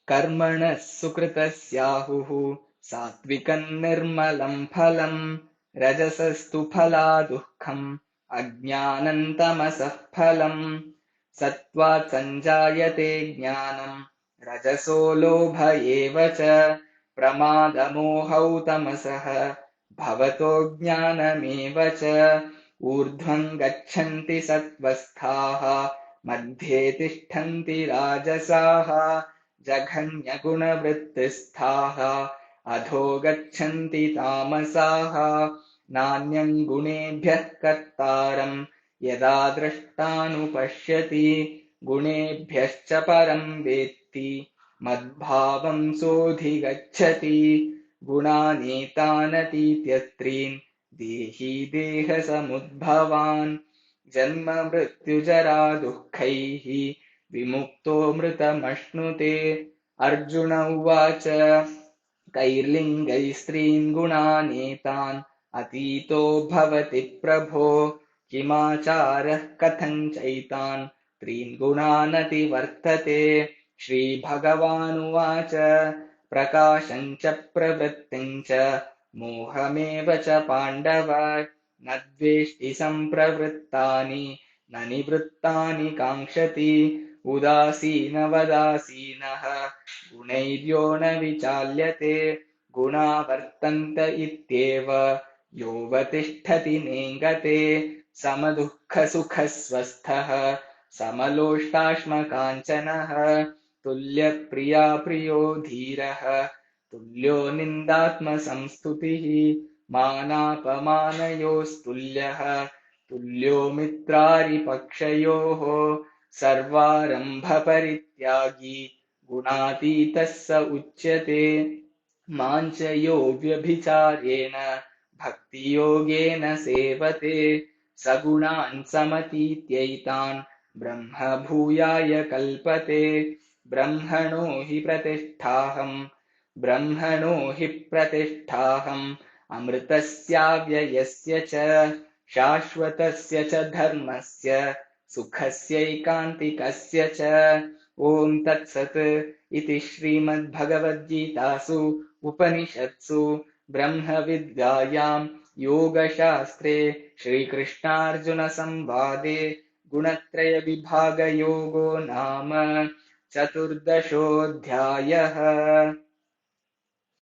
कर्मणः सुकृतस्याहुः सात्विकम् निर्मलम् फलम् रजसस्तु फलादुःखम् अज्ञानम् तमसः फलम् सत्त्वात् सञ्जायते ज्ञानम् रजसो लोभ एव च प्रमादमोहौ तमसः भवतो ज्ञानमेव च ऊर्ध्वम् गच्छन्ति सत्त्वस्थाः मध्ये तिष्ठन्ति राजसाः जघन्यगुणवृत्तिस्थाः अधो गच्छन्ति तामसाः नान्यम् गुणेभ्यः कर्तारम् यदा द्रष्टानुपश्यति गुणेभ्यश्च परम् वेत्ति मद्भावम् सोऽधिगच्छति गुणानेतानतीत्यत्रीन् देही देहसमुद्भवान् जन्म मृत्युजरा दुःखैः विमुक्तो मृतमश्नुते। अर्जुन उवाच कैर्लिङ्गैस्त्रीन् गुणानेतान् अतीतो भवति प्रभो किमाचारः कथं चैतान् त्रीन् गुणानतिवर्तते। श्रीभगवानुवाच प्रकाशम् च प्रवृत्तिम् च मोहमेव च पाण्डव न द्वेष्टि सम्प्रवृत्तानि न निवृत्तानि काङ्क्षति उदासीनवदासीनः गुणैर्यो न विचाल्यते गुणा वर्तन्त इत्येव योऽवतिष्ठति नेङ्गते समदुःखसुखस्वस्थः समलोष्टाश्मकाञ्चनः तुल्यप्रिया प्रियो धीरः तुल्यो निन्दात्मसंस्तुतिः मानापमानयोस्तुल्यः तुल्यो मित्रारिपक्षयोः सर्वारम्भपरित्यागी गुणातीतः स उच्यते। मां च यो व्यभिचारेण भक्तियोगेन सेवते सगुणान् समतीत्यैतान् ब्रह्म भूयाय कल्पते। ब्रह्मणो हि प्रतिष्ठाहम् अमृतस्याव्ययस्य च शाश्वतस्य च धर्मस्य सुखस्यैकान्तिकस्य च। ॐ तत्सत् इति श्रीमद्भगवद्गीतासु उपनिषत्सु ब्रह्मविद्यायाम् योगशास्त्रे श्रीकृष्णार्जुनसंवादे गुणत्रयविभागयोगो नाम 14.